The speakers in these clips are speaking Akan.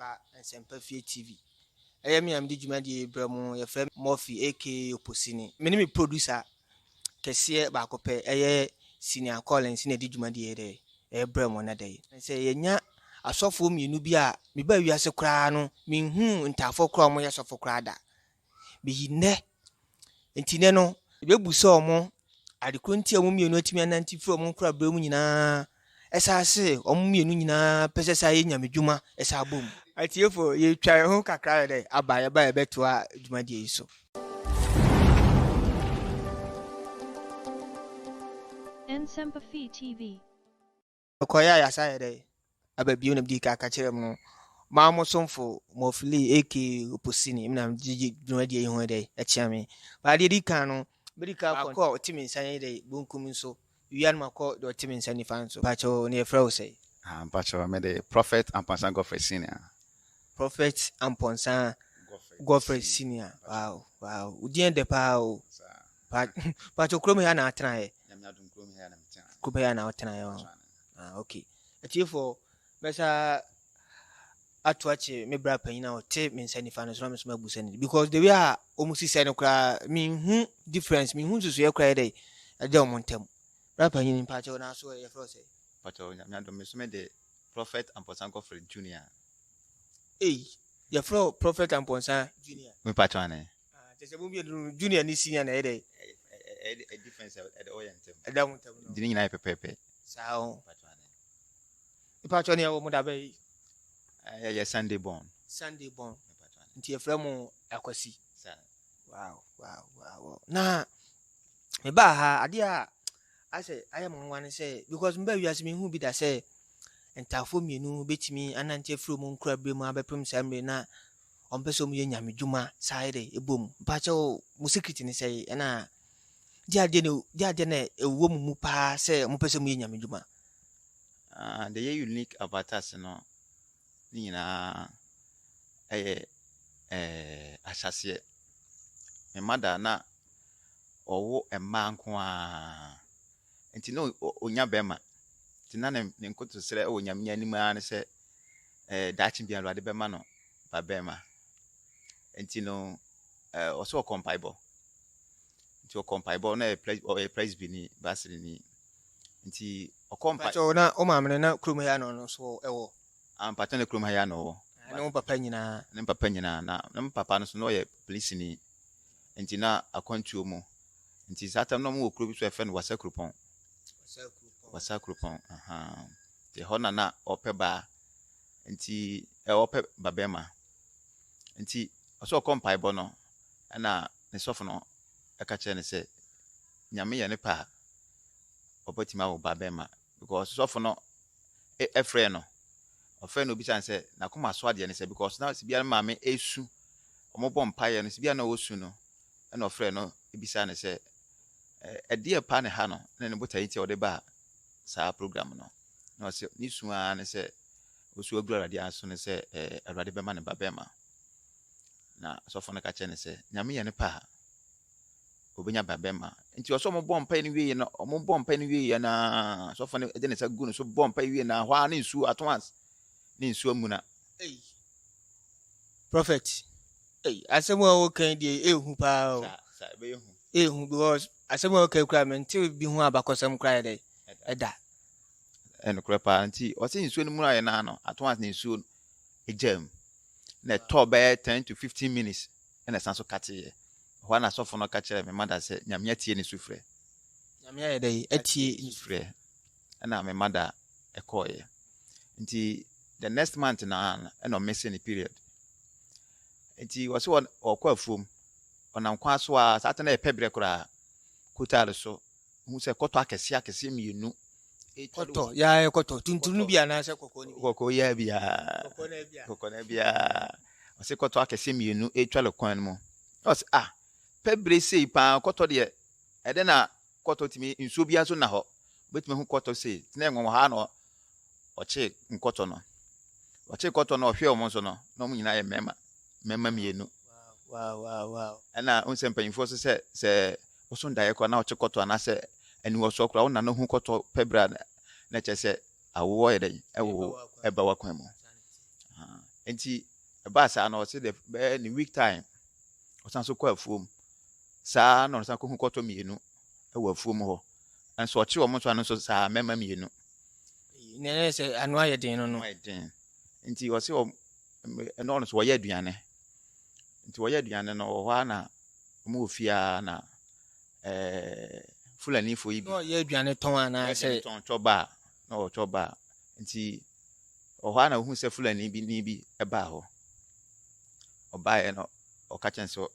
ba nsempa fie TV. Me am di dwumadi bramo ye frɛ Murphy aka Oposini. Me ne me producer kɛseɛ baako pɛ senior Collins na di dwumadi de bramo na dey. Sɛ yenya asɔfo mienu bi a me ba wiase kraa no me hu ntafo kraa mo yesɔfo kraa da. Be yinɛ ntine no be busa omo adekro nti a mo mienu atimi ananti fro mo kraa brɛ mu nyinaa. Esase mienu nyinaa pese sa ye nyamedwuma esa bom. Atiefo ye twa ho kakra de aba ye beto a dwumadi yi so. Nsempa TV. Okoya ya sa de ababiu na bidi ka kire mu. Ma mo somfo mo fili aka Oposini na dwumadi yi ho de echiame. Ba de di kan no bidi ka ko otimi nsan de bunkum nso. Wian makọ do timi nsani fanso. Pacho ne frɛ wo sɛ. Pacho me the Prophet Amponsan Godfrey Senior. Prophet Amponsan Godfrey Senior. Wow. Udien de pa o. Pacho krom ya na atena he. Nyamyadum krom ya na mtena. Kuba ya na atena yo. Okay. Atiefo besa atuache me bra panyina o te me nsani fanso na me so magusani because the way a omusi say no kra me hu difference me hu susu ye kra dey ade omontem. Rapa yin pacho na so ye fro say pacho nyamyadum me so me the Prophet Amponsan Godfrey Junior. Ye fro Prophet Amponsan Junior Me pacho ane tese mo bi junior ni senior na dey a difference at the oyentem ada montem no dini nyina pepepe sao pacho ane pacho ne wo mo da be ye Sunday born nti ye fro mo akwasi sa wow na me ba ha ade a I say I am one say because mba wiase me hu bi da say entafo mienu betimi anante fro mu nkra bre mu abepem samre na ompese mu ye nyamedwuma side ebom pacha mu secret ni say na diade na ewo mu pa say mu pese mu ye nyamedwuma. The unique about us no nyina asase me mother na owo emma nko a enti no onya bema tina ne nkoto sere onya mnya ni ma ne se dachi bia lo de bema no ba bema enti no oso compaibo enti o compaibo na price bi ni basiri ni enti o compai so na o ma mene na krum ya no so ewo ampato na krum ya no na mo papa nyina na papa no so no ye police ni enti na akwantuo mu enti satam no mo okro bi so efe no wasakrupon te hona na opeba enti ope babema enti oso kompaibo no na ne sofo no aka che ne se nyame ye ne pa obotima wo babema because sofo no efre no ofre no bi chan se na koma so ade ne se because na se bia ma me esu omobọ mpaye no se bia na osu no na ofre no ebisa ne se edie pa ne ha no na ne botai ti ode ba sa program no se ni suwa ne se osu agura rade aso ne se awrade bema ne babema na sofo ne ka che ne se nyame ye ne pa obenya babema nti oso mo bompa ni wie no mo bompa ni wie na sofo ne de ne sa gu no so bompa wie na hwa ne nsu at once ne nsu amuna Prophet asemo wo kan die ehu pa o sa be ehu because asemo wo kan kra men ti bi hu abakosam kra dey eda en krepa nti o se nsuo no mu aye na no at once ne nsuo ejam na to be 10 to 15 minutes na sanso kate ye ho na sofo no ka kire me mother se nyame atie ne sufre nyame aye dey atie ne sufre na me mother ekoye nti the next month na no missing period nti wo se o kwa fom onam kwa so a sata na epebre kura kotale so hu se koto akese mienu koto ya koto tuntunu bia na se kokko ya bia kokko na bia o se koto akese mienu etwale kwan mu o se pebre sei pa koto de ede na koto timi nsuo bia so na ho betime hu koto sei na enwo ha no oche nkoto no ohwe o mo so no na mo nyina ye mema mienu wow ana onsempa info se oso ndaye kwa na oche koto na se eni wo so kura wona no hu koto pebra na che se awo ye den ewo eba wa kwan mu Enti ba sa na o se the ni week time o san so kwa afuom sa na o san ko hu kwoto mienu e wa afuom ho enso o che o mo so anu so sa mema mienu nene se anu aye den no enti o se o no so ye aduane enti wo ye aduane no o ho na mo ofia na fulani fo ibi no ye aduane ton ana se ton choba na o choba nti o ho na hu se fulani bi ni bi e ba ho o ba e no o ka chen so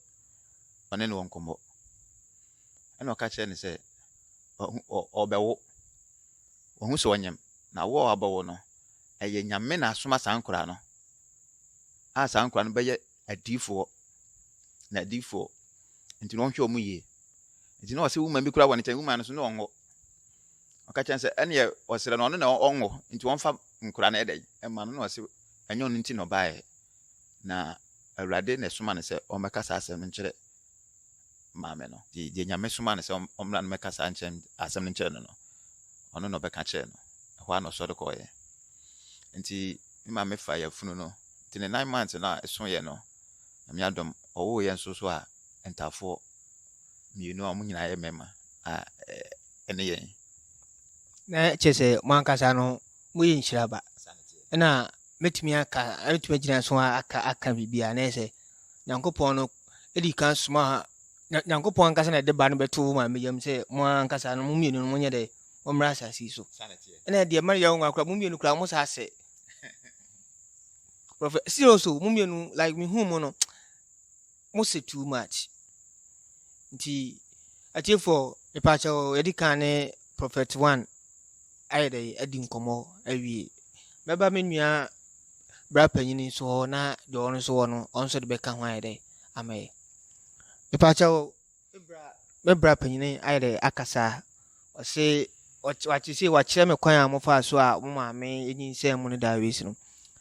one no nkomo ena o ka chen se o bewo o hu so onyem na wo abawo no eye nyame na asoma sankora no a sankora no be ye adifo na adifo nti no hwe o mu ye nti no se woman bi kura woni chen woman no so no onwo o ka chen se ene o sere no na onwo nti won fa nkura na edey e ma no se enyo no nti no bae na awrade na soma ne se o meka sa asem nkyere maame no di nyame soma ne se o mra no meka sa nkyem asem nkyere no ono no beka kye no ho na so de ko ye nti maame fa ya funu no nti ne 9 months na eso ye no na mi adom owo ye nso so a entafo mienu a munyina ye mema a ene ye na chese mwankasa no muyi nhyiraba na metumi aka metumi gina so aka bibia na ese nyankopon no edi kan soma nyankopon kasa na de ba no beto ma meyam se mwankasa no mumienu no munye de omra asasi so na de maria wo akra mumienu kra mo sa ase prophet seriously mumienu like me hu no mo say too much nti atiefo epacho edi kan ne prophet 1 ayede edi nkomo awie meba menua bra panyini so na de ono so no onso de beka ho ayede amaye epacho bra panyini ayede akasa o se wachi se wachire me kwan amofa so a mo maame enyi se mo ne dawesi no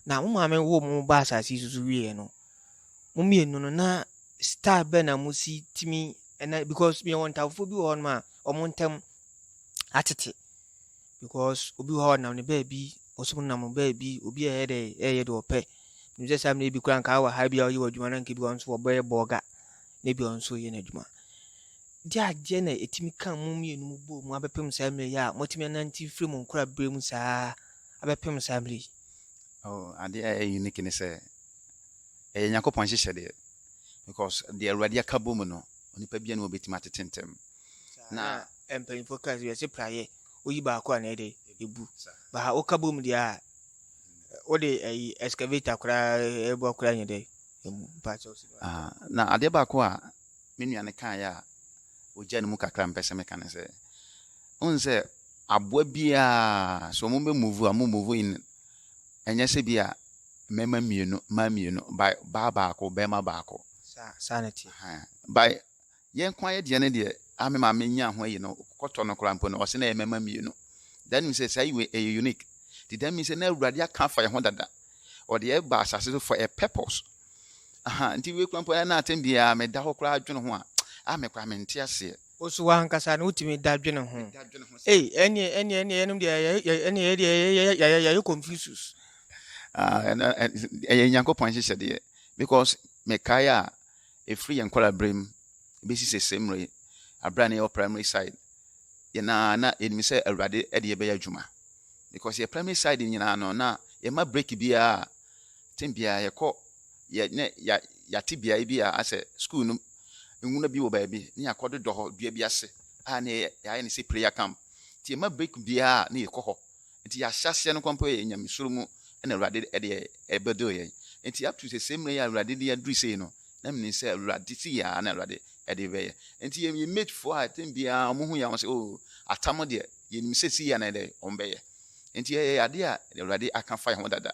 na mo maame wo mo ba asasi susu wie no mo mienu no na star be na mo si timi and because me want to Fobi on ma omontem atete because obi ho na ne baby oso na mo baby obi e de ope me just am na bi kran ka wa ha bia oyi wadwuma na nke bi onso oboye boga na bi onso ye na adwuma dia je na etimi kan mo mienu mo bo mo abepem samre ya motimi na nti free mo nkura brem saa abepem samre ade unique ne se yakopon hye de because the already akabo mu no onipa bia na obetima tetentem na employee focus we say prayer oyi ba akwa na ede ebu ba o kabo mu dia o de excavator kura ebu kura nya de na ade ba ko a menua ne kan ya oja ne mu kakra mpese meka ne se onse aboa bia so mo be move move in enye se bia mema mienu ma mienu ba ko be ma ba ko sanity by yen kwan ye de ne de amema menya ho yi no koto no krampo no o se na mema mienu then we say we a unique did that mean say na awurade aka fa ye ho dada or the ba asase for a purpose nti we krampo na atem bia me da ho kra adwene ho a me kwa me nte ase oso wa hankasa na utimi da adwene ho eni enum de ya confuses yankopon hye de because me kaya a free and color brim besi se semre abra na your primary side ye na enimi se awrade e de ye be adwuma because your primary side nyina no na ye ma break bia tem bia ye ko ye ne ya ti bia bia ase school no nwuna bi wo ba bi ni akodo do ho dua bi ase a na ya ne se prayer camp ti ye ma break bia na ye ko ho nti ya hyase no kwampo ye nyamesuru mu na awrade e de e bedo ye nti up to the same way awrade de adru sei no na me say awrade ti ya na awrade e de be ye nti ye mate for atem bia mo hu ya mo say oh atamo de ye nim say si ya na de on be ye nti ye ade a awrade aka fa ho dada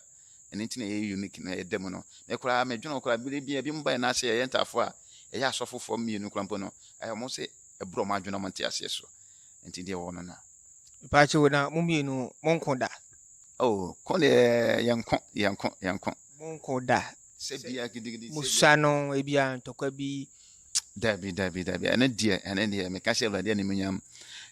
nti na ye unique na ye dem no me kura me dwono kura bi mo ba na say ye ntafo a ye asofofo mienu krampo no mo say e bro ma dwono mo ntia se so nti de wo no na pache wona mo mienu mo nkoda oh kone yanko monko da se bia gidigidi musano ebia ntokwa bi dabi ene die me ka se awrade ne munyam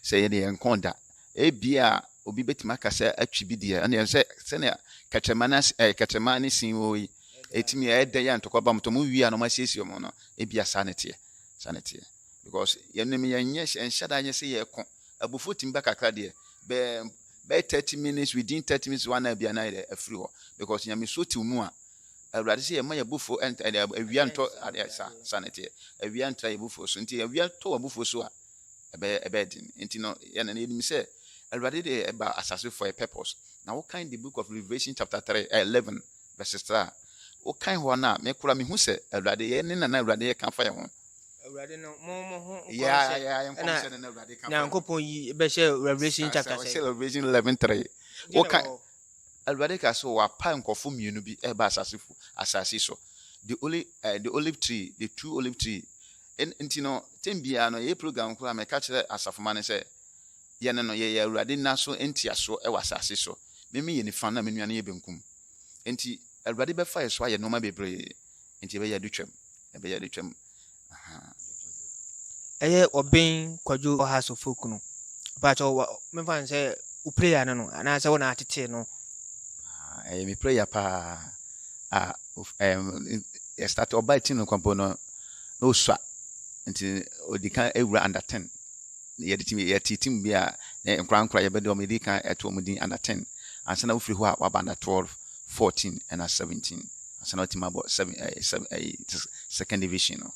se ye de yanko da ebia obi betima ka se atwi bi de ene se ne katemani sin wo yi etimi e de ya ntokwa ba mto mu wi a no ma siesie mo no e bia sanity because yenim yenye enhyada nye se ye ko abufo timba kakra de be 30 minutes within 30 minutes one na bia na afiri ho because nyame so ti mu a awurade se ye ma yabufo awia nto sanity awia ntra yabufo so nti awia to abufo so a ebe din nti no ye na enim se awurade de eba asase for a purpose. Now what kind the book of Revelation chapter 11 verses 3 what kind ho na me kura me hu se awurade ye ne na awurade ye kan fa ye ho awurade no mo yeah I'm concerned na awurade kan na nkopon yi be share Revelation chapter 6 Revelation 11:3 what kind awurade ka so wa pa nkofo mienu bi eba asase so the olive tree, the true olive tree enti no tembia no ye program kura me ka kire asafoma ne se ye ne no ye awurade na so entia so e wasase so meme ye ni fan na menua na ye benkum enti awurade be fa ye so aye no ma bebre enti be ye ditwam eye Obeng Kwadwo House of Folk no but me fan say u prayer no ana say wona atete no me prayer pa start obaiti no kwampo no swa enti odika ewura under 10 ye team bi a nkran ye be do medika eto mudin under 10 ansana ufiri ho a waba under 12 14 and 17 ansana team about 7 second division no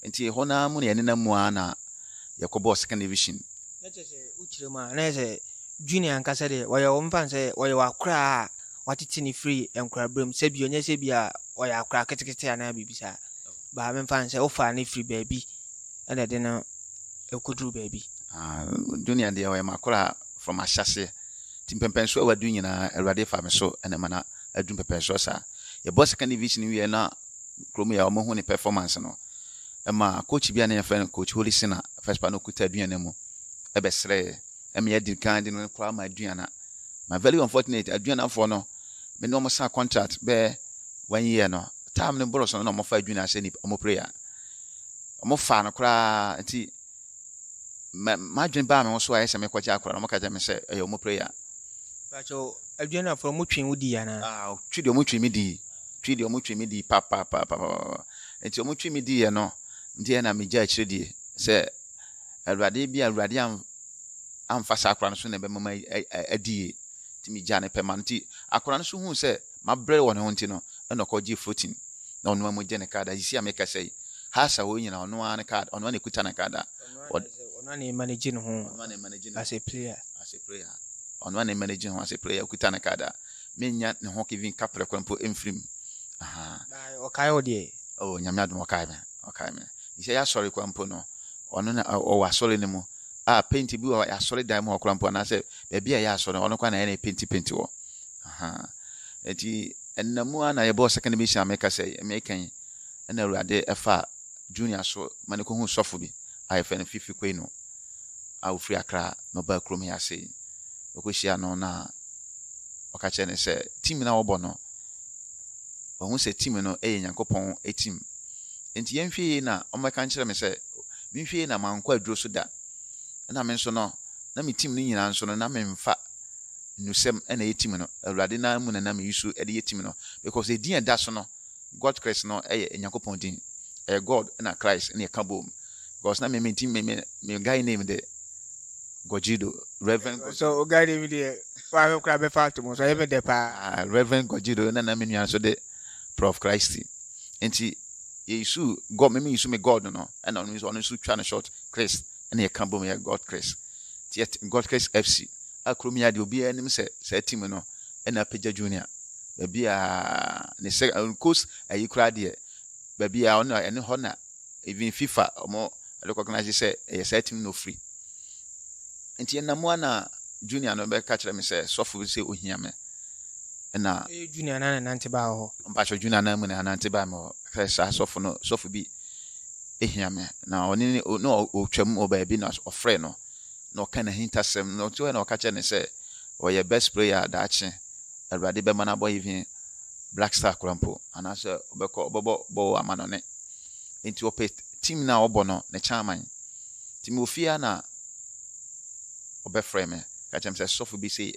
enti ho na mu ne na mu ana yakobo second division na che uchirema na che junior ankasa de woyɛ wo mfa sɛ woyɛ wakra watete ni free enkra bram sɛ bi onye sɛ bi a woyɛ akra ketekete ana bibisa ba me mfa sɛ ofa ni free baby ɛna de na ekuduru baby junior de woyɛ makra from Ashase timpempenso awadu nyina awurade fa me so ɛna mana adu pempenso sa ye boss second division wi na kromu ya omo hu ni performance no ema coach bia na ye friend coach Holy Sina first pa no kuta aduana mu ebesre ema ye di kan di no kwa ma aduana my very unfortunate aduana for no me no mo sa contract be 1 year no time no boros no mo fa aduana se ni mo prayer mo fa no kra nti ma dwen ba me so aye se me kwacha akra no mo ka je me se e mo prayer bacho aduana for mo twin wudi ana twidi mo twin mi di papa nti mo twin mi di ye no nti na me ja akire die se awurade am fasa akra no so na be mama adie ti mi ja ne permanent akra no so hu se ma bre won ho nti no na ko gi 14 na onu mo je ne kada yisi ameka sei ha sa wo nyina onu an card onu an ekuta na kada onu an manage no ho as a player onu an manage ho as a player ekuta na kada menya ne ho kevin kapre kwampo emfrim okay odie nyame adom okay me ise ya sorry kwampo no onu na o wa sorry ne mu paint bi wa ya sorry dai mu kwampo na se be bia ya sorry onu kwa na ya paint wo eti ennamu ana ye boss second mission ameka say mekan na awurade efa junior so mane ko hu sofo bi ayefa na fifi kwenu a ofri Accra no ba krom ya say okohia no na okache ne say team na wo no ohun se team no Nyankopon team enti yenhwe na omeka nkyere me say minhwe na mankwa aduro so da na me nso no na me team ni nyina nso no na me mfa nusem na ye team no awurade na mu na me yusu e de ye team no because e din da so no God Christ no Nyankopon din God na Christ na kabom because na me team me guy name de Gojido Reverend Gojido. So guy name de wa kra be fact mo so e be de pa Reverend Gojido na me nua so de Prof Christ enti Yesu God me Yesu me God no and on so twa na short Christ na kabom ya God Christ yet God Christ FC akromia de obi anim se team no na Pagya Junior baby ne se course ayi kra de baby ono ene ho na even FIFA omo recognize say e team no free enti na mo na Junior no be ka kire me say sofo say ohia me na Junior na nante ba ho mpacho Junior na mu na nante ba me sa sofo bi ehia me na oni no otwam oba bi na ofre no no kana hintasem no to na okache ne say oye best player daache awurade be mana boy even Black Star krampo anase obeko obobo amanone enti opet team na obo no ne chairman team ofia na obefrɛ me ka chem say sofo bi say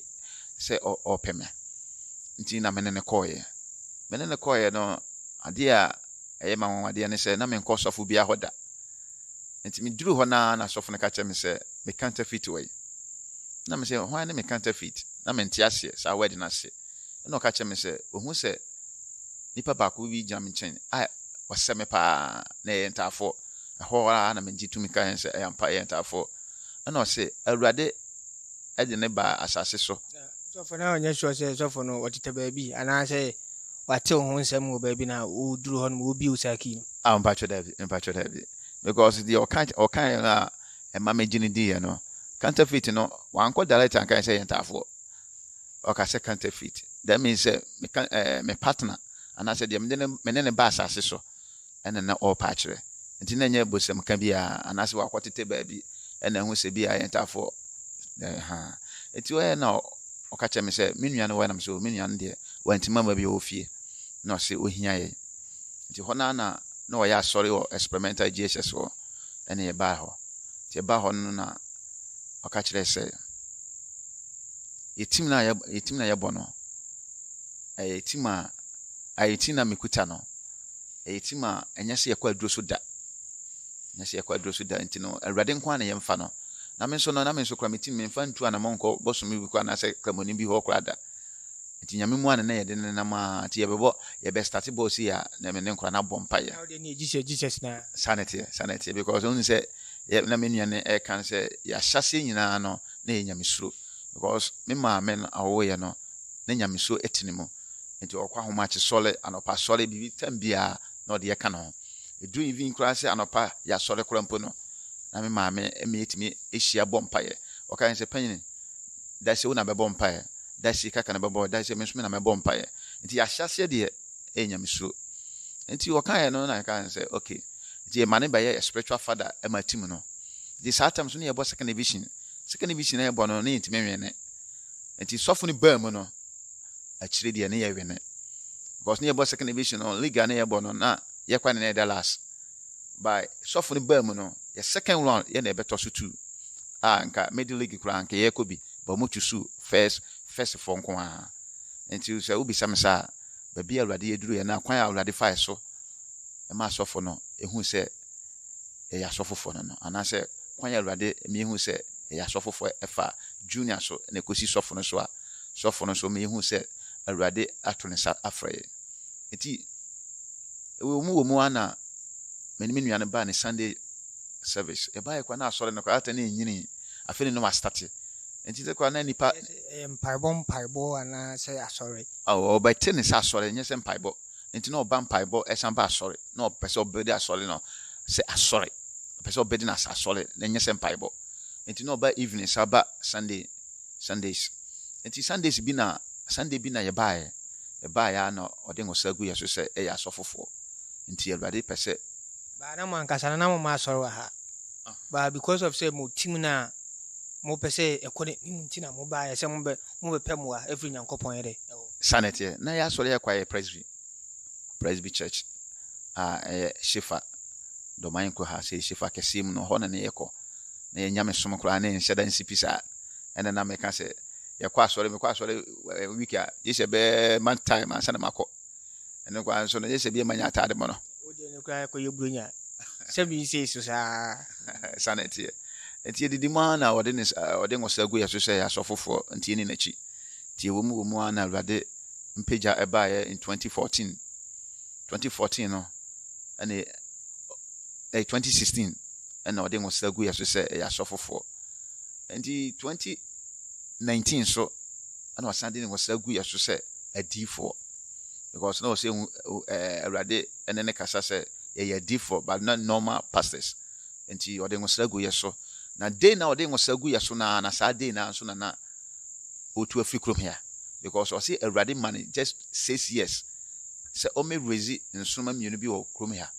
opeme enti na menene koye no ade a ɛyɛ ma wɔn ne sɛ na me nkɔ sɔfo bi ahoda nti me duru hɔ na sɔfo no ka kyerɛ me sɛ me counterfeit wɔ yi na me sɛ hwan ne me counterfeit na me nte ase saa word na ase na ɔka kyerɛ me sɛ ohun sɛ nipa baako bi gyina me nkyɛn a wɔsɛ me paa na ɛyɛ ntaafo ɛhɔ a na me gye tumi ka yɛn sɛ ɛyɛ mpa ɛyɛ ntaafo na ɔsɛ awurade ɛde ne ba asase so sɔfo na ɔnyɛ sure sɛ sɔfo no ɔtete baabi anaasɛ wate ho nsɛm wɔ baabi na woduru hɔ no wobi wo saki no mpatwɛ daabi because the ɔka na ɛma me gyine di yɛ no counterfeit no wankɔ direct anka sɛ yɛ ntaafo ɔka sɛ counterfeit that means me partner anaasɛ deɛ me ne ba asase so ɛna na ɔpa akyerɛ nti na nyɛ bosɛm ka bi a anaasɛ wakɔtete baabi ɛna ɛho sɛ bi a yɛ ntaafo nti wɔyɛ na ɔka kyerɛ me sɛ me nua no wɔnam sɛ me nua no deɛ wantima ma bi ɔfie na ɔsɛ ohia yɛ nti hɔ na ɔyɛ asɔre wɔ experimental GHS hɔ ɛna yɛbaa hɔ nti yɛbaa hɔ no na ɔka kyerɛ sɛ yɛtim na yɛbɔ no ɛyɛ tim a ayɛ tim na mekuta no ɛyɛ tim a ɛnyɛ sɛ yɛkɔ aduro so da nti no awurade nko a na yɛmfa no na me nso kora metim memfa ntu anamɔnkɔ bɔsome bi kɔ anaasɛ kramoni bi hɔ kora da nti nyame mu ane na yɛde ne nam a nti yɛbɛ start ball si a na me ne nkora na bɔ mpaeɛ Jesus na sanity because only sɛ na me nua ne ɛka sɛ yɛahyɛseɛ nyinaa no na yɛ nyamesuro because me maame no awoyɛ no na nyamesuro ɛtene mu nti ɔkɔ ahoma akye sɔle anɔpa sɔle bibi tam bia na ɔde yɛka no ho ɛduru even koraa sɛ anɔpa yɛasɔre kora mpo no na me maame ɛtumi ɛhyia bɔ mpaeɛ ɔka sɛ panyini da sɛ wo na bɛbɔ mpaeɛ da sɛ kaka na bɛbɔ da sɛ me nso me na mɛbɔ mpaeɛ nti yɛahyɛseɛ deɛ ɛyɛ nyamesuro nti ɔkaeɛ no na ɛka sɛ okay nti yɛma ne bɛyɛ spiritual father ɛma tim no nti saa tam so ne yɛbɔ second division na yɛbɔ no ne yɛntimi nwene nti sɔfo no baa mu no akyire deɛ ne yɛwene because ne yɛbɔ second division no league a ne yɛbɔ no na yɛkwa ne na yɛda last by sɔfo no baa mu no yɛ second round yɛ na yɛbɛtɔ so 2 a nka middle league koraa nka yɛkɔ bi ba mu tusu first for nko a nti sɛ wobisa me saa baabi a awurade yɛduru yɛ na kwan a awurade fae so ɛma asɔfo no ɛhu sɛ ɛyɛ asɔfofoɔ no anaasɛ kwan a awurade mehu sɛ ɛyɛ asɔfofoɔ ɛfa junior so na ɛkɔsi sɔfo no so a sɔfo no so mehu sɛ awurade ato ne sa afrɛ yɛ nti wɔ mu ana mene me nua no baa ne Sunday service ɛbaayɛ kwa na asɔre no kwa ata ne ɛnyini afei ne no wastate nti sɛ kwa na nipa mpaebɔ anaasɛ asɔre ɔbɛte ne sɛ asɔre nyɛ sɛ mpaebɔ nti na ɔba mpaebɔ ɛsan ba asɔre na ɔpɛ sɛ ɔbɛde asɔre no sɛ asɔre ɔpɛ sɛ ɔbɛde no asɔre na nyɛ sɛ mpaebɔ nti na ɔba evening sa ba Sundays nti Sunday bi na yɛbaayɛ na ɔde ngosa gu yɛ so sɛ ɛyɛ asɔfofoɔ nti awurade pɛ sɛ ba na mo ankasa na mo ma asɔre wɔ ha ba because of say mo team na mo pɛ sɛ ɛkɔ ne mu nti na mo ba yɛ sɛ mo bɛpɛ mo a every nyankopɔn yɛ dɛ sanity na yɛ asɔre yɛ kwa yɛ presby church a ɛyɛ Shefa Dominic ha sɛ Shefa kɛseɛ mu no hɔ na ne yɛkɔ na yɛ nyame som koraa ne nhyɛ da nsi pisa ɛna na meka sɛ yɛkɔ asɔre week a yɛhyɛ bɛɛ month time ansa na makɔ ɛno kwa nso no yɛhyɛ bi manya atade mo no wode ne koraa kɔ yɛ buronya sɛ bi sɛ so saa sanity nti yɛdidi mu a na ɔde ngosa gu yɛ so sɛ yɛasɔfofoɔ nti yɛni n'akyi nti yɛwɔ mu a na awurade mpagya ɛbaeɛ in 2014 no ɛne 2016 ɛna ɔde ngosa gu yɛ so sɛ yɛasɔfofoɔ nti 2019 so ɛna ɔsan de ngosa gu yɛ so sɛ adiifoɔ because na ɔsɛ awurade ɛne ne kasa sɛ yɛyɛ adiifoɔ but not normal pastors nti ɔde ngosa gu yɛ so na day na ɔde ngosa gu yɛ so na saa day na nso na otu afiri kurom here because ɔsɛ awurade man just 6 years sɛ ɔmɛ raise nsoma mmienu bi wɔ kurom here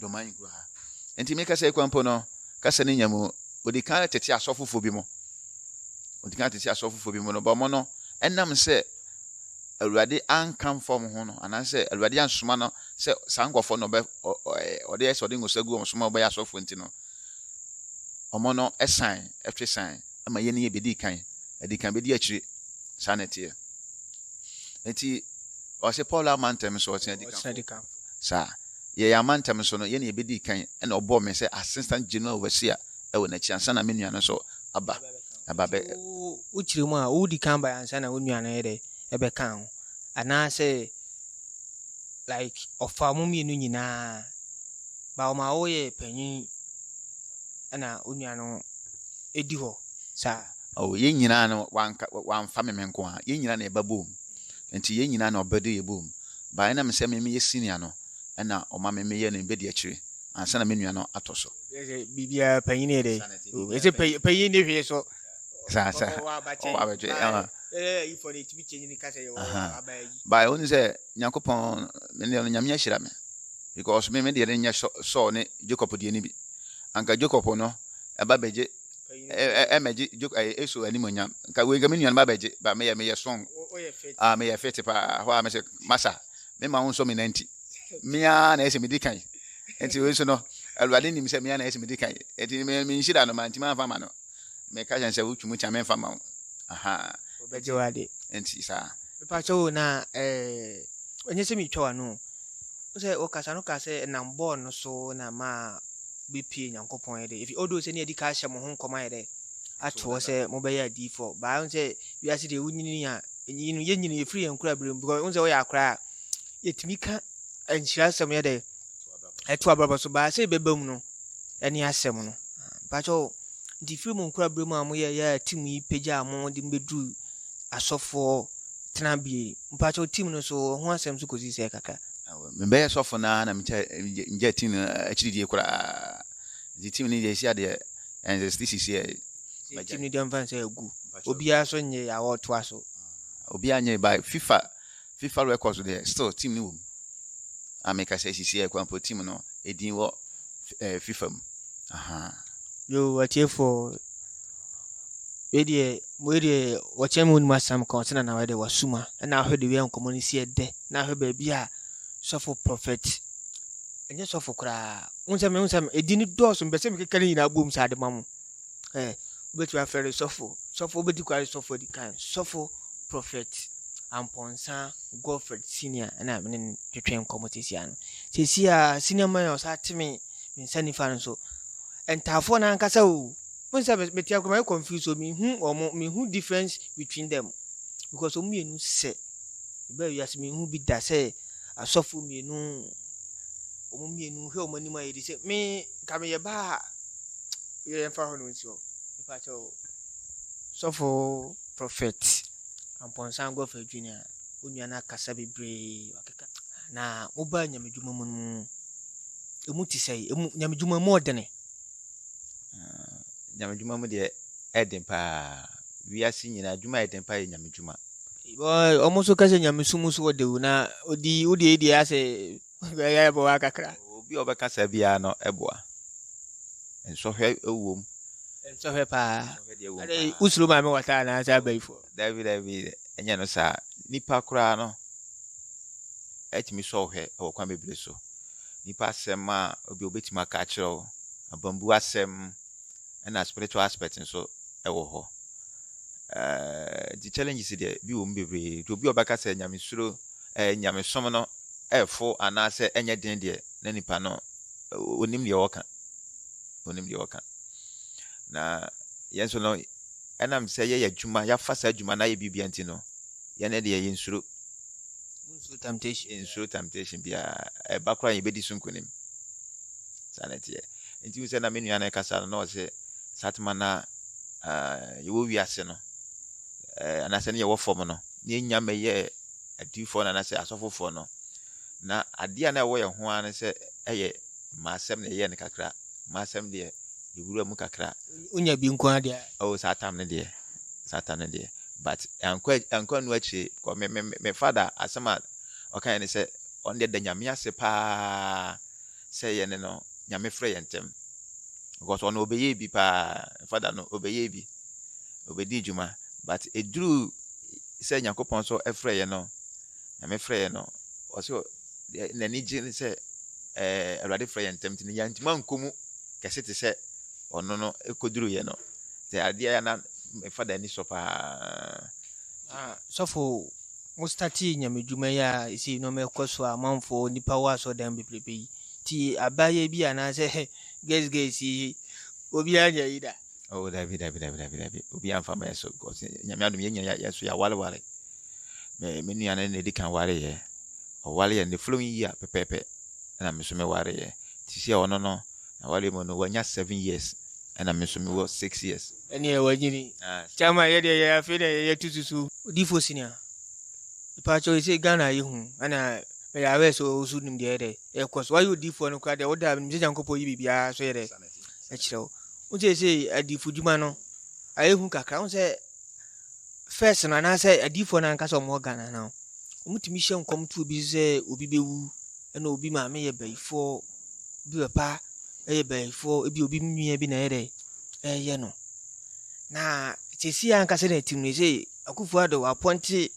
domain kura ha nti me kasa ekwanpo no kasa ne nyamu odi kan tete asɔfofo bi mo no ba mo no ɛnam sɛ awurade ankam fam ho no anaasɛ awurade ansoma no sɛ sankɔfo no ɔde yɛ sɛ ɔde ngosa gu ɔsoma ɔbɛyɛ asɔfo nti no ɔmo no ɛtwe sign ama yɛ ne yɛ bedi kan bedi akyire saa na ɛteɛ nti ɔsɛ Paul amantam so ɔtena di kan Sa ye yamantam so no ye na ebedi kan e na obo me say assistant general overseer e wo na chi ansa na me nua no so aba ababe uchiri mu a udi kan ba ansa na onua no yede ebe kan ho ana say like ofa mu mienu nyina ba o ma wo ye panyin ana onua no edi ho sa oh ye nyina no wanfa me nko a ye nyina na eba bom enti ye nyina na obedo ye bom ba na me say me ye senior no na o ma me ye na ebedi akire ansa na me nua no atoso bibia panyin ede ese panyin ne hwe so sa wa ba che ifo ne tibi chenyi ni kasa ye wa abayi ba oni say Nyankopon me ne no nyame ahira me because me de nya so ne Jacob de ni bi anka Jacob no eba beje emeji eso animonyam nka we ga me nua ba beje ba me ye song me ye fit pa ho me say masa me ma won so me nanti mia na ese me dikan enti we so no alwade nim say mia na ese me dikan enti me nhira no manti ma fa ma no me ka jan say wutwu mu cha me fa ma aha obeje wade enti sa me pa cho na onye se mi twa no say o kasa no ka say na mbo no so na ma BP Nyankopon ede if odo se ne edi ka hye mo ho nkoma ede atwo se mo be ya D4 ba on say wi ase de wunyini a enyinu yenyini free enkura brem because on say we akra yetimi ka enhira sem ede eto ababa so ba say bebam no eni asem no ba cho di free mo nkura brem a mo ye ya team yi peja mo de mbedru asofo tenabie mpa cho team no so ho asem so kozi se kaka me be sofo na me nje team achiri die kura the team ni dey share there and this is here team ni dem fan say egu obia so nye ya wo to aso obia nye by FIFA records there still team ni wom ameka say here kwa team no edin wo FIFA mu aha yo watie for we wache mu ni masam kon na we de wasuma na hwe de we nkomo ni sie de na hwe ba bia sofo prophet enye sofo kra unsam edini doso mbese mekeka ni na bom sa de mamu obetu afere sofo obedi kwari sofo di kan sofo prophet amponsa Godfred senior na me twetwen komotisia no sesia senior man o sa timi nsani fa so entafo na nkasa o unsam metia ko my confuse me hu difference between them because o mienu se be wi asemi hu bi da se asofo mienu omumienu he omani ma yedi se me ka me ye ba ye mfa ho no nti o ipa cho sofo prophet amponsan go fa junior onua na kasa bebre wakeka na oba nyamedwuma mu no emu ti sei emu nyamedwuma mu odene nyamedwuma mu de eden pa wiase nyina dwuma eden pa nyamedwuma boy almost kase nyamesumu so de na odi ase ya bo akakra obi obekasa bia no eboa ensohwe ewom ensohwe pa ade usuro ma me wata na asa baifo David enya no sa nipa kura no etimi sohwe okwa bebre so nipa asem a obi obetima ka kire abambu asem na spiritual aspect so ewo ho the challenges there bi wo mbebre to obi obekasa nyamesuro nyamesom no efo anase enye den de na nipa no onim de woka na yenso no enam se ye adwuma ya fasa adwuma na ye bibia nti no ye na de ye nsuro temptation bia bakra ye bedi sunkunim sanete nti we se na menu ana kasa no se satma na ye wo wiase no anase ne ye wo fom no ne nyame ye adifo na anase asofofo no na adia na wo ye ho an se eye masem ne ye ne kakra masem de yewura mu kakra unya bi nko ade o satam ne de but anko no achi ko me father asema okay ne se on de nyame ase pa se ye ne no nyame frɛ ye ntem because on obeye bi pa father no obeye bi obedi juma but eduru se Nyankopon so efrɛ ye no nyame frɛ ye no o se na ni je se awrade frɛ ye ntem tin ya ntima nkomu kese te se ono no ekoduru ye no te adia ya na me father ni so pa sofo Mustati nyamedwuma ya isi no mekoso amanfo nipa wa so dan bebrebe ti abaye bi anase guess obi anya yida. Oh, David. Obi amfa me so because nyame adom yenya so ya wale. Me nua na di kan ware ye. O wale ye the following year pepepe. Na me so me ware ye. Ti sia ono no na wale mo no wanya 7 years. Na me so me wo 6 years. Eni e wanyini. Chama ye de ye afi de ye tutusu. Difo senior. Ipa cho ise Ghana yi hu ana me ya we so osu nim de de. E course why you difo no kwa de oda me se jankopo yi bibia so ye de. E kirewo. Unse say adifo dwuma no ayehu kakra unse first na na say adifo na nka so mo Ghana na omutimi hye nkom tu obi say obi bewu na obi ma me ye baifo bi pa ye baifo ebi obi nwia bi na ye no na tesi anka say na timni say akufo ado appoint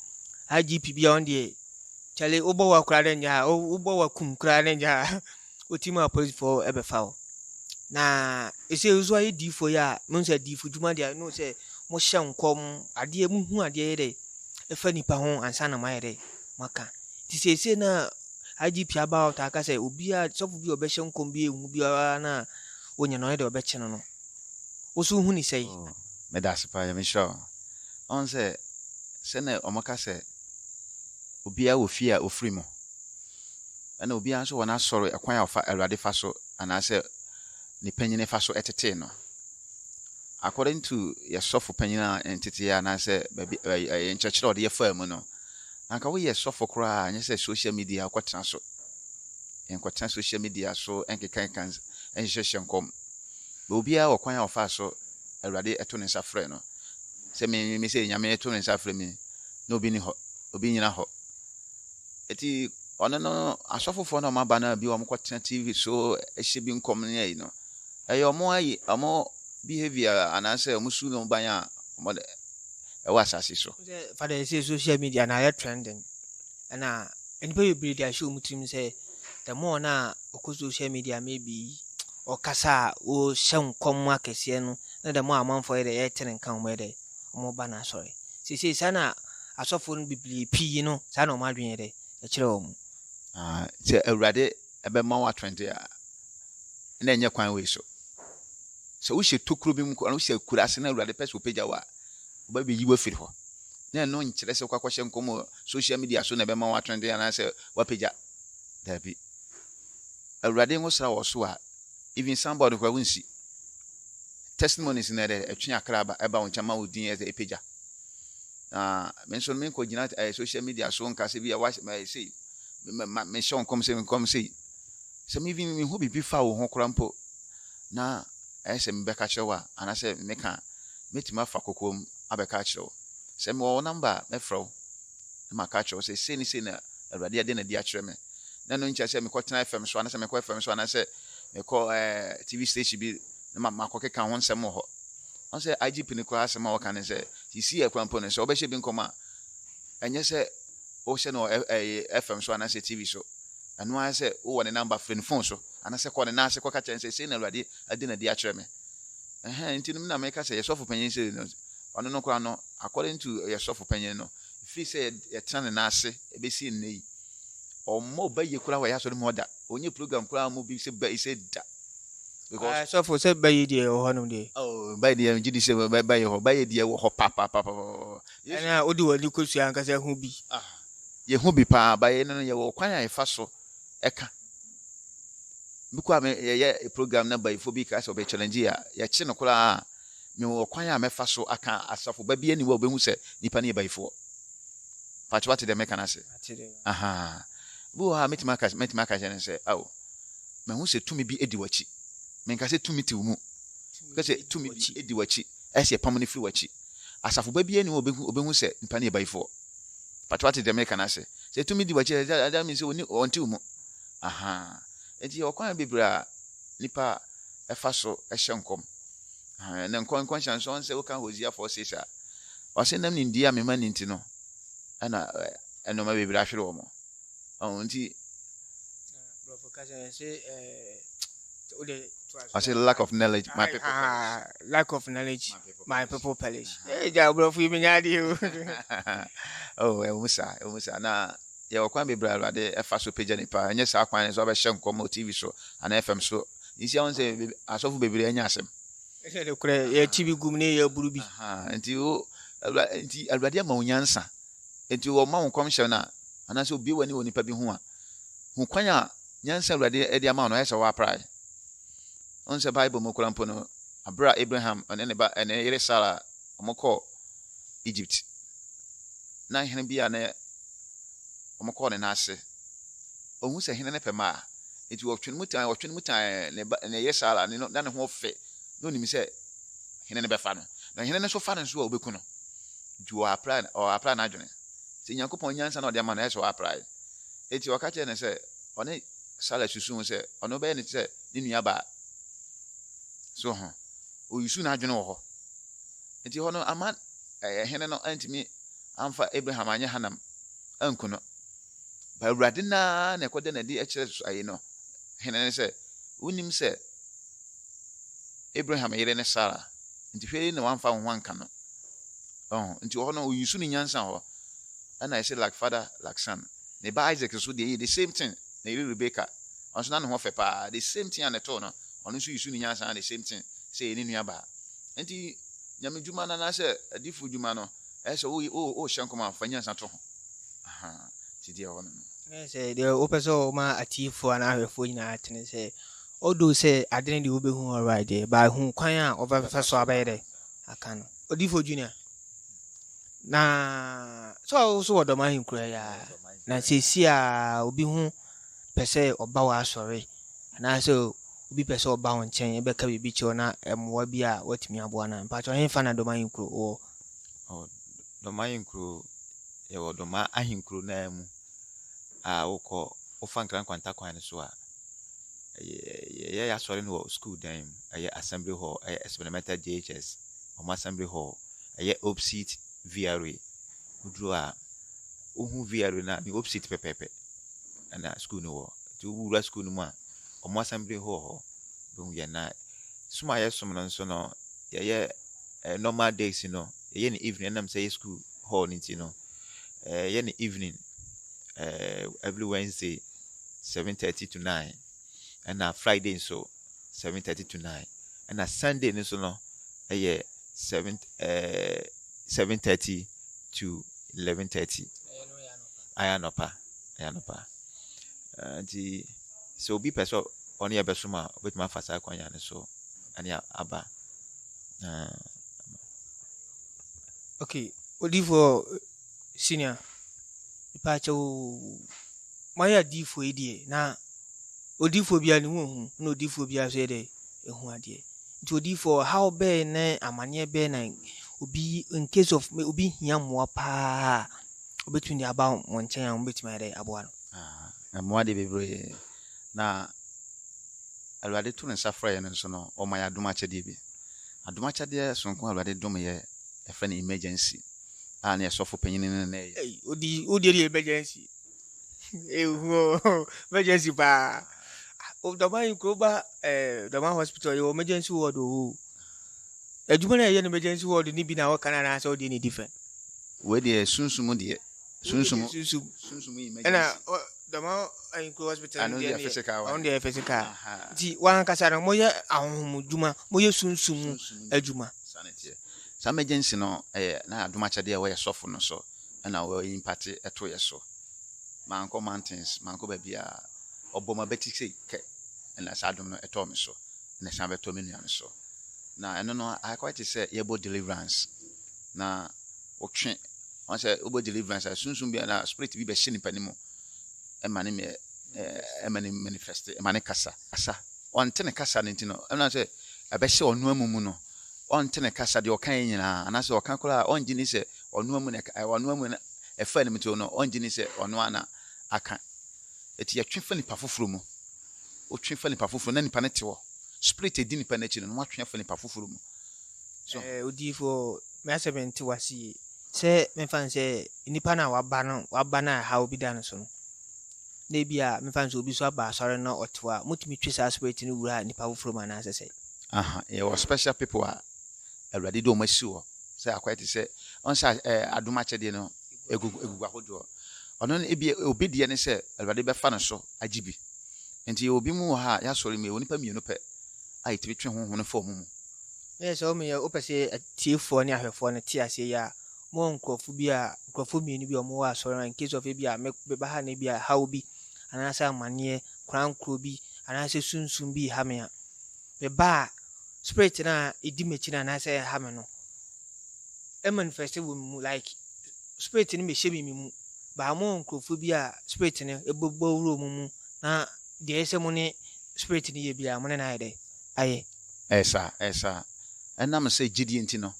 IGP bi on de chale obo wa kura de nya obo wa kum kura de nya otima police for ebefa na ese uzo ayi difo ya mun say difo dwuma dia no say mo hye nkom ade mu hu ade de efa nipa ho ansa na ma de maka ti sese na IGP about aka say obi a sofu bi obehye nkom bi ehu bi na onya no de obeche no oso hu ni say Me da sepa ya me sure on say na omaka say obi a ofia ofri mo na obi a so wona soro ekwan a ofa Awurade fa so ana say ni panyine fa so etete no according to your sofo panyina entity ya na say baby in church lord ye fa mu no anka wo ye sofo kra anya say social media kwatena so en kwatena social media so enkekan kan enhyehyɛ nkom be obi a okwan a ofa so Awurade eto ne nsa frɛ no say me say nyame eto ne nsa frɛ mi no obi ni ho obi nyina ho eti ono no asofofo no ma ba na bi wo kwatena TV so ehye bi nkom ne yi no eyo mo ayi amo behavior anase omusu no banya mo de e wasase so father say social media na ya trending na anybody be dey show mutim say the more na okọ social media maybe okasa o hyenkom akese no na the more amanfo ye dey tren kan mo dey mo ba na sorry say sana asofo no bibli pii no sana o ma dwen ye dey e kire o mu say Awurade ebe ma wa trend ya na enye kwan we so so we should tokro bi mu ko na we should kurase na Awurade pese opagya wa oba be yiwo firi ho na no nkyere se kwakwahye nkomo social media so na be ma wa trend ya na se wapagya dabi Awurade ngosra wo so a even somebody kwa wunsi testimonies na de atwe Accra ba eba won chama odin e epagya mention me ko gina social media so nka se bi ya wa say me show nkom say se me even me ho bibi fa wo ho krampo na ese mbeka chewa anase meka metima fa kokom abeka chewo se me wo number me fro ma ka chewo se ni se na Awurade ade na di a kire me na no ncha se me ko tena FM so anase me ko FM so anase me ko TV station bi na ma ko keka ho nsem ho on se IGP ni ko asema wo kan se si ekrampo ne se obehye bi nkoma enye se o se no FM so anase TV so anu a se o wo ne number friend phone so anase ko ne na se ko ka chen se na Awurade ade na di a kire me nti nim na me ka se yesofu panyin se no ono no kwa no according to yesofu panyin no fi se ye tena ne na ase ebesi nnei omo ba ye kura wa ya so ne moda onye program kura mo bi se ba ise da because so for say ba ye die o hono de ba ye ngidi se ba ye ho ba ye die wo ho papa ana odi wali kosua anka se hu bi ye hu bi pa ba ye no ye wo kwan ya fa so eka bikwa me ye program na by Fobi ka so be challenge ya chi no kura me wo kwan ya mefa so aka asafo ba bia ni wo behu se nipa ne baifo patwa te de mekanase aha bu ha metima ka jene se awo me hu se tumi bi edi wachi me nka se tumi ti mu ka se tumi bi edi wachi ese pamoni free wachi asafo ba bia ni wo behu se nipa ne baifo patwa te de mekanase se tumi di wachi ada mi se oni onti mu aha enti okwan bibra nipa efa so ehye nkom na nkon chanson se wo kan Hosea 4:6 o se nam ni ndia me mani nti no ana eno ma bibra hwere wo mo enti bro for ka se I say lack of knowledge, my people. Lack of knowledge, my people perish. Hey, Jabro, we been at you. Oh, Musa. Na ya wakwan be bra alade e fa so page nipa enye sa kwan so be hye nkomo TV so ana FM so isi won say asofu bebre anya asem e de kure ya TV gum ne ya buru bi nti o nti alade ma onyansa nti wo ma won komhye na ana so bi wani woni pa bi ho a hu kwan a nyansa alade e de ma no hye wa prai on se Bible mo kura mpo no abra Abraham ene ba ene yere Sarah omoko Egypt na hene bia na omoko ne na ase ohun se hene ne pema enti wotwe mutan ne yere Sarah ne na ne ho fe no nim se hene ne be fa no na hene ne so fa ne so obeku no ju apply na adwene se Nyankopon nyansa na ode ama na eso apply enti wakache ne se one Sarah susu se ono be ne se ne nua ba so o yusu na adwene wo ho enti ho no ama hene no antimi amfa Abraham anya hanam ankuno ba awurade na ekode na di ekire ayi no hene ne se unim se Abraham yere ne Sarah enti hwe ne wamfa ho anka no enti ho no o yusu ni nyansa ho and I say like father like son ne ba Isaac so the same thing na Rebecca onso na ne ho fe pa the same thing and to no ono so yusu ni nyansa the same thing say ni nua ba enti nyame djuma na se adifu djuma no e se o hyenkoma afanya nsa to ho ti dia ho no say the opeso ma atifu ana ahwefo nyina atene say odo say adene de obehu alright there by hu kwan a ofa so abayede aka no odifu junior na so odoman hinkura ya na sesi a obi hu pese oba wa asore na so obi pese oba won chen e beka bibi che na emwa bi a watimi aboa na mpa cho hemfa na doman hinkuru doman hinkuru ye wo doma ahinkuru na mu a woko ofa nkran kwanta kwan so a ye ya sori no school dan ye assembly hall experimental JHS assembly hall ye opsit VRA udru a ohu VRA na mi opsit pepepe na school no wo ti wura school no mu a assembly hall bo ye na suma ye sum no so no ye normal days no ye ni evening na say school hall ni ti no ye ni evening every Wednesday 7:30 to 9 and Friday so 7:30 to 9 and Sunday so no 7:30 to 11:30 ayanopa and so be person on your besuma with my fasa kwanya so and aba okay odifo senior ipacho maya difo edie na odifo bia ni hu na odifo bia so de ehu ade nti odifo how be na amane be na obi in case of obi hia mo pa obetuni aba won chen an obetumi ade aboa no mo ade bebre na alwade tu nsa fra no so no o maya adumachade bi adumachade sonko alwade dum ye efa na emergency na esofo panyin na odi emergency emergency pa of the man kroba the man hospital your emergency ward adwuma na ye emergency ward ni bi na wo kana na so dey ni different we dey sunsumu emergency na the man hospital on the physical di wan kasa na mo ye ahom dwuma mo ye sunsumu adwuma sanity some emergency no na adumachade we sofo no so na we impact eto ye so manko mountains manko ba bia oboma betike ke na sadum no eto me so na san beto me nuan so na eno no I quite say yebo deliverance na otwe on say obo deliverance sunsun bia na spirit bi be hye nipa nimu emane me emane manifest emane kasa on tene kasa ntino na say ebe hye onu amumu no on tene kasa de okan nyina ana say okan kola on gini say onu amu na onu amu na efa ni mto no on gini say onu ana aka eti ya twe fa nipa foforo mu o twe fa nipa foforo na nipa ne te wo spirit edi nipa na chi no wa twe fa nipa foforo mu so odifo me asebenti wasi se me fan se nipa na waba na ha obi dan so no na bia me fan so obi so aba asɔre na ɔtewa mutumi twe sa spirit ni wura nipa wofro ma na asese It was special people are already do masiwo say akwete say on say adoma chede no egugu ahodo ono no ebi obi de ne say already be fa no so agibi enti obi mu ha ya sɔre me onipa mienu pɛ a itibi twe honhom no fo mu yes o me ya opese tiefo ne ahwefo ne tie ase ya mo nkrofo bi a nkrofo mienu bi o mo wa asɔre in case of bi a me ba ha ne bi a how bi anasa amane krankro bi anasa sunsun bi ha me a be ba spirit na edi mechi na anasa ha me no e manifest wo mu like spirit ni me hye mi mu ba mo nkrofo bi a spirit ni ebobbo wuro mu na de ese mu ne spirit ni ye bi a mo ne na ayede aye esa enam say gidi enti no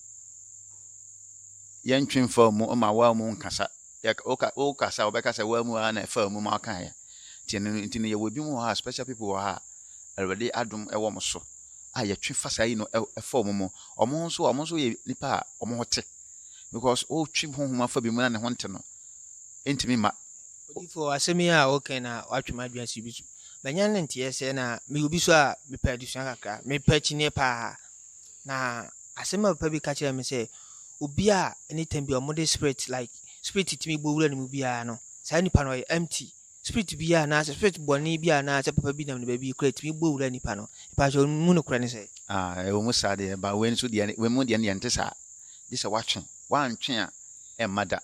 yentwen fa mu ma wa mu nkasa o kasa obekasa wa mu na fa mu ma kan ya enti no ye wobi mu ha special people ha already adom e wo mo so a ye twe fasa yi no e fa mu omo nso ye nipa omo hote because o twi honhom afa bi mu na ne honte no entimi ma odifo asemi a okay na watwema aduansi bi su banya ne ntie se na me obi so a me pa adusan kakra me pa chine pa na asema pa bi ka kire me se obi a anytime bi omode spirit like spirit timi gbowura ne mu bia no sa nipa no empty spirit bia na spirit boni bia na se papa bi na ne bi kura timi gbowura nipa no pa so mu no kura ne se e wo mu sa de ba we nso de we mu de ne yente sa this watching wan twe a e mada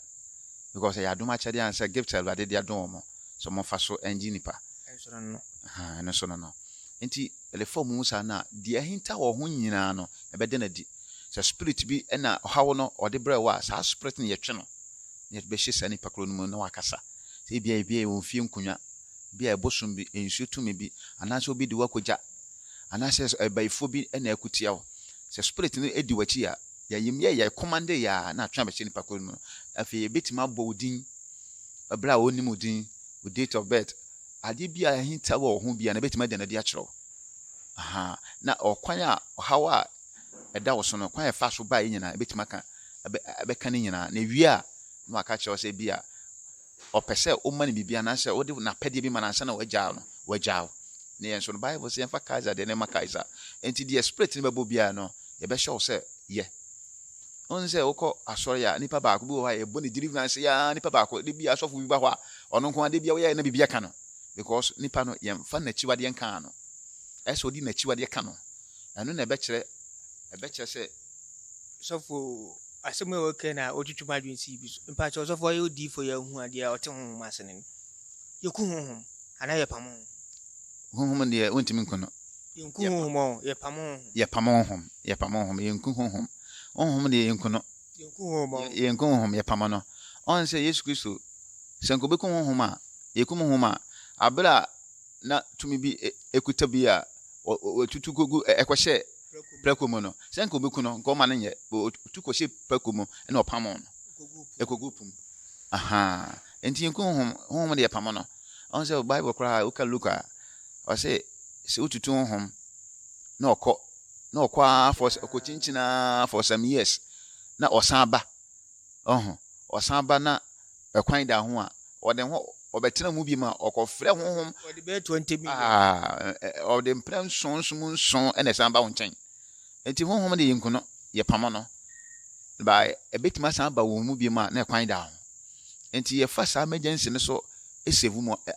because ya adoma chede an say gift already de adom mo so mo fa so engi nipa no so no enti ele form musa na de ahinta wo ho nyina no e be de na di so spirit bi na hawo no ode bre wa sa spirit ne yetwe no ne be hye sani pakro no mu na wakasa se bia wo fie nkunwa bia ebosum bi ensu tumi bi anase obi di wakoja anase baifo bi na akutia wo so spirit ne edi wachi ya ya command ya na atwa be hye ni pakro no afi betima bodin abra woni mudin with date of birth ade bia hinta wo ho bia na betima de na di akiro na okwan a hawa eda wo so no kwan e fa so ba nyina betima ka abeka ne nyina na wi a no aka kire se bia opese o mani bibia na se o de na pede bi manansa na wajao ne enso no bible se enfa kaiser de ne makaiser enti the spirit ne babo bia no ye be show se ye on se okọ asori ya nipa ba ko bi ho ya ebo ne deliverance ya nipa ba ko de bia asofo bi ba ho a ono nko ade bia wo ya na bibia ka no because nipa no ye mfa na chiwade en kan no eso di na chiwade ka no anu na ebe kire se sofo asemi okay na otwutwuma adwensi bi so mpa che sofo ye odi fo ya hu ade a ote honhom asene ye ku honhom ana ye pam honhom de wontimi nkono ye ku honhom ye pam honhom ye nku honhom honhom de ye nkono ye nku honhom ye pam no on se Yesu Kristo senko be ku honhom a ye ku honhom a abra na tumi bi ekuta bi a otutu gogu ekwahye prekomo no senko be ku no nko ma ne ye otukohye prekomo na opam no ekogupum enti ye ku honhom de ye pam no on se Bible kra o ka Luka o se otutu honhom na okwa for okochinchina for some years na osamba na ekwan da ho a ode ho obetena mu bi ma okofre honhom ode be 20 million ode mpran sonson ene samba wo nchen enti honhom de yinkuno ye pam no ba ebetima samba wo mu bi ma na ekwan da ho enti ye fa sa emergency ne so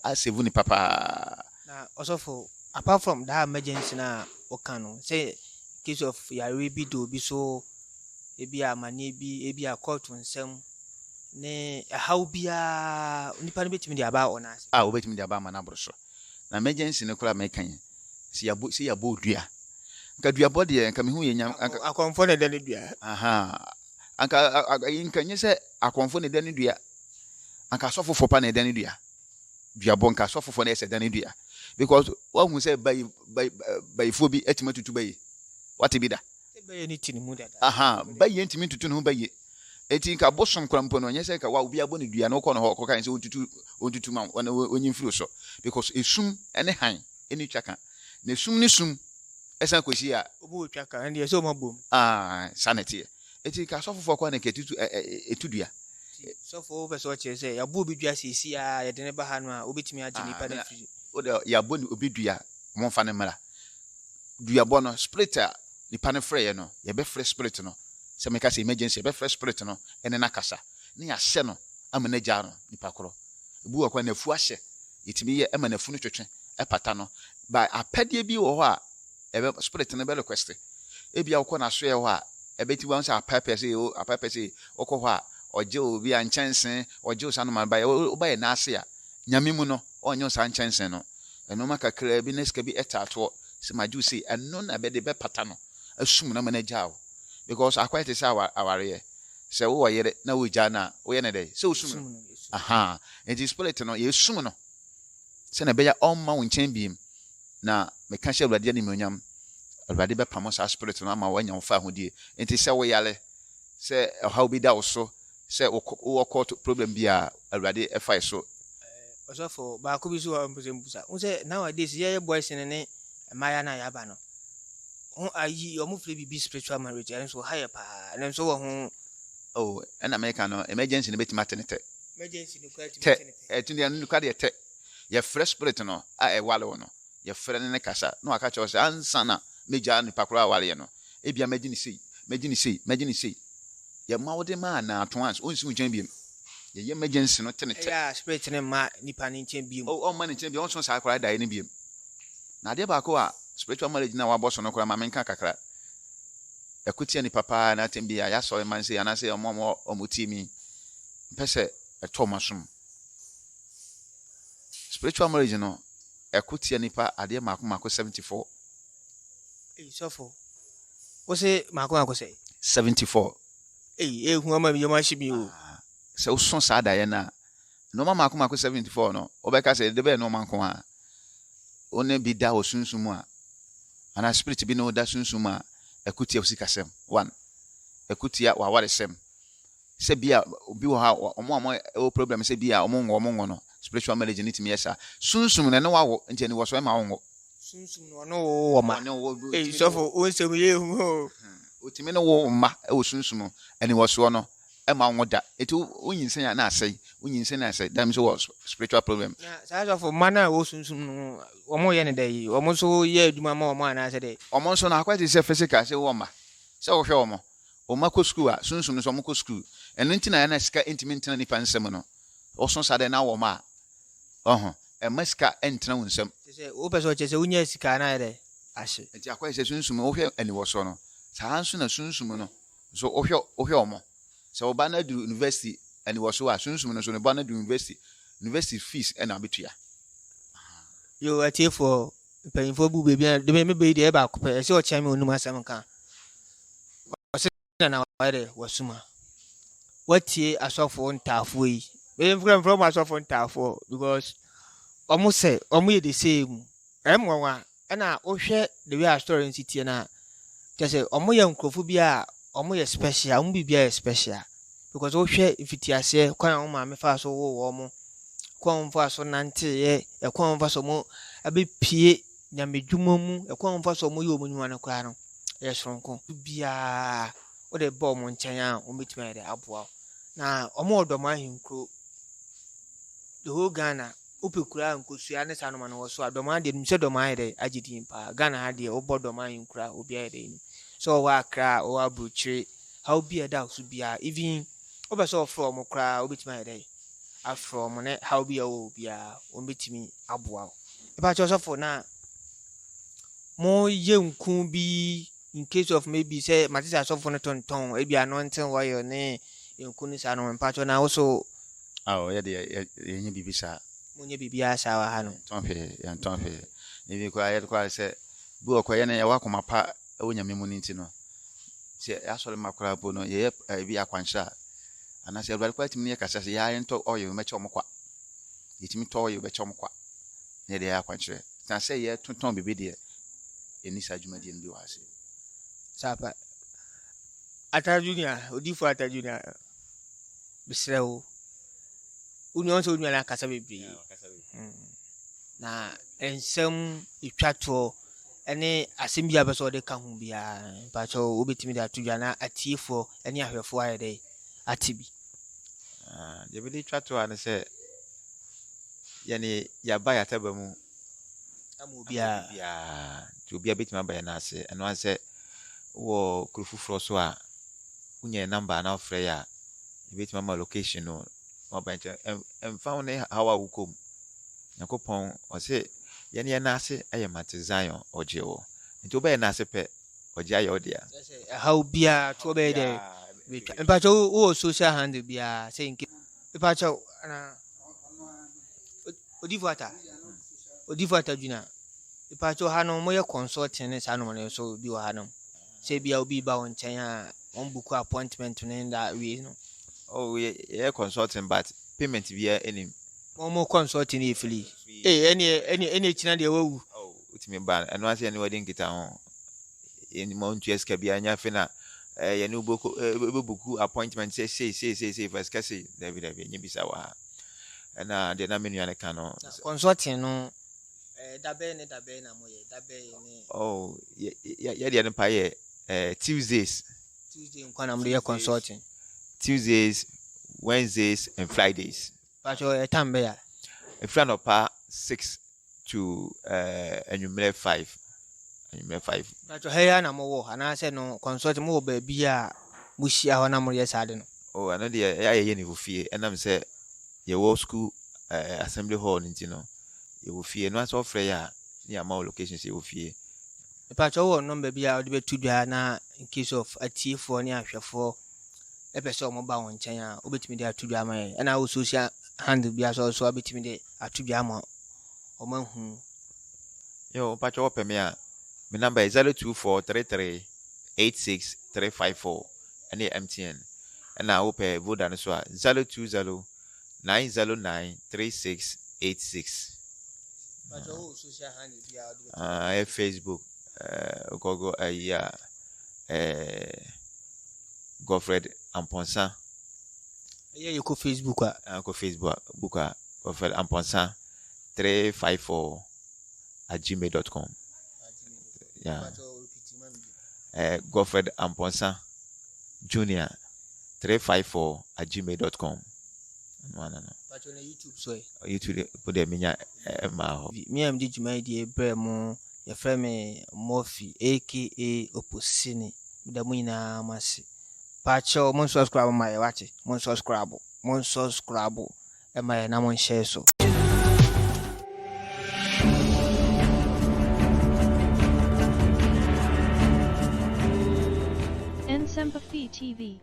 asevu ni papa na osofo apart from that emergency na okano say case of yare bi do bi so ebi amane bi ebi akoto nsem ne how bia nipa ne betimi de aba onase obetimi de aba ma na broso na emergency ne kula mekan si yabo dua nka dua body nka me hu ye nyam akonfo ne de ne dua nka nyese akonfo ne de ne dua anka sofofo pa ne de ne dua bo nka sofofo ne ese de ne dua because one who say by Fobi etima tutu bayi what be da bayi ni tini mu da bayi entimi tutu no bayi eti nka bosom krampo no nyese ka wa obi aboni dua no ko no ho kan se otutu ma onyin firo so because esum ene han eni twaka na esum ni sum esa kosi a obo twaka ende so mabom sanity eti ka sofofo kwa na ketutu etudua So for over so say ya bu bi dua sisi a ye de ne ba ha no a obetimi age nipa na fi. O de ya bo ni obi dua mo fa ne mara. Dua bo no splitter nipa ne frɛ ye no ye be frɛ spirit no. Se me ka se emergency be frɛ spirit no ene na kasa. Ne ya hye no amana gya no nipa koro. Ebu akwa na fu ahye. Yetimi ye amana fu no twetwe epata no. Ba apɛde bi wo ho a ebe spirit no be request. Ebi akwa na so ye ho a ebeti wan say apapese okọ ho a oje obi a nchensen oje osanu man ba ye oba ye na ase a nyame mu no onye osa nchensen no eno maka kra bi neska bi etato se maju say eno na be de be pata no asum na manager o because akwa te say aware ye se wo yere na wo gya na wo ye ne de se osum aha enti spirit no ye sum no se na be ya omma wo nchen biem na meka hye awurade ni monyam awurade be pamo sa spirit no ama wanya wo fa hodie enti se wo yale se how be da wo so se wo court problem bi a awurade e fa so also for ba ko bi so mpusa unse nowadays ye boys ne maya na ya ba no ho ayi o mu free bi spiritual marriage and so higher pa and so wo ho oh and America no emergency ne beti maternity emergency ne kwati maternity tundi anu kwa de te ye fresh spirit no a e wale wo no ye frɛ ne kasa no aka cho se ansa na meja ni pakura wale no ebia magini sei ye ma wo de ma na at once onsi wo jan biem ye emergency no tenete yeah spirit ne ma nipa ne nchen biem oh man nchen biem onso sa akura dai ne biem na de ba ko a spiritual marriage na wa boso no kura ma menka kakra ekutia ni papa na tembia ya so man say ana say omotimi pese etomasum spiritual marriage no ekutia nipa ade mako 74 so for o say mako say 74 hu ama bi ma shibi o se uson sa da ye na no mako 74 no obeka say de be no manko a one bi da osunsun a ana spirit bi no da sunsun a ekutia usikasem 1 ekutia wa waresem se bia obi wo ha omo problem se bia omo ngo no spiritual marriage ni timi yesa sunsun na wa wo nti ani wo so ma wo sunsun no wo ma so for o se ye hu o timi no wo ma e wo sunsun ani wo so no e ma wo da eti onyinsen ya na asai onyinsen na asai that so was spiritual problem na so for mana wo sunsun no omo ye ne dai omo so ye aduma ma omo ana se dai omo so na akwati se physical se wo ma se wo hwe omo oma ko school a sunsun so omo ko school eno ntina ya na sika intimi ntina nipa nsem no oson sa de na wo ma e maska entina wo nsem se o peso che se unya sika na ere ahye enti akwati se sunsun wo hwe ani wo so no sa nso na sunsun no so wo hwe omo se wo ba na du university ani wo so a sunsun no so ne ba na du university fees and abitua yo atie for paying for bu baby de me be de e ba ko pe se o cha me onum asem kan o se na wa de wasuma watie asofo ntafo yi me from asofo ntafo because omo se omo ye the same emwa na o hwe the way story nsitie na just omo ye nkrofo bi a omo ye special omo bibia ye special because o hwe ifitiase kwan o ma me fa so wo omo kwan fa so nante ye kwan fa so mo abepie nyamedwuma mu kwan fa so mo ye omunwa na kwa no ye sonko bia o de bo mo nchen a o metima de aboa na omo odoma hinkro the whole Ghana opekura nkosua ne sanoma no so adoma de nimse doma de agidin pa Ghana ha de obodoma hinkra obi a de ni so wa Accra o abrochire how be da so bia even obeso from kra obetima de afrom ne how be o bia o betimi aboa e ba cho for na mo ye nku bi in case of maybe say matisa so for no tonton e bia no nten wa yo ne nku ni sa no mpa cho na also ye de ye bibisa mo nye bibia sa wa ha no tonfe e bi kwa ye kwa se bu okwa ye ne ye wakoma pa e wonyame mu nti no se asole makura bo no ye bi akwanhya ana se alwari kwa timi ye kasa se ya ento oyo meche omkwa yetimi to oyo beche omkwa ne de akwanhye na se ye tonton bibi de enisa adwumadi en bi wase sapa ata junior odifo ata junior bisrewo union so union akasa bebre na ensem itwato ene asem bia beso de ka hu bia ba cho obetimi da tudwa na atiefo ene ahwefo ayede atibi You really try to understand. Yani yaba yataba mu Amobia. To be a bit my by nase and one said wo kufu froswa unye number na ofre ya bit my location no mobile and found how I will come yakopon o say yani nase ayemate Zion ojewo nti oba nase pe oje ayo dia How bia to be there. In fact, oh, social handle bia saying, Pacho, Odivata Juna. Pacho Hano, more consulting is animal, so be Hanum. Say be I'll be bound China on book appointment to name that we know. oh yeah consulting but payment via any More consulting if any China de oh, it's me ban and once any wedding get on in Mount Yeska be anya fina ya new book appointment say first kasi David Nyibisa wa and the naming cano consulting no dabe na moye dabe oh yeah the empire Tuesday I'm consulting Tuesdays, Wednesdays and Fridays. Pacho a tambea A friend of pa 6 to and you 5. And you 5. Pacho hey na mo and I said no consulting mo baby a bushia na mo yesadeno. Oh, I know the I will fear and I'm say your school assembly hall in Tino. You will fear no so freya near more locations you will fear. Pacho number be out be to na in case of a thief for near for episode mo ba won chen a obetimi de atudwa man and I will social handle be also obetimi de atudwa ma o man hu Yo Pacho open me a my number is 0243386354 and the MTN and I open Voda so 020-909-3686. Pacho social handle be out Facebook go Godfred Amponsa. Yeah, you go Facebook Go Facebook Godfred Amponsa 354 at gmail.com. Yeah. Godfred Amponsa Junior 354 at gmail.com. No. Pacho na YouTube so YouTube put them in me am did my dear bremo your friend me Murphy aka Opposini the muina masi Pacho mon subscribe my watch mon subscribe and my na share so Nsempa TV.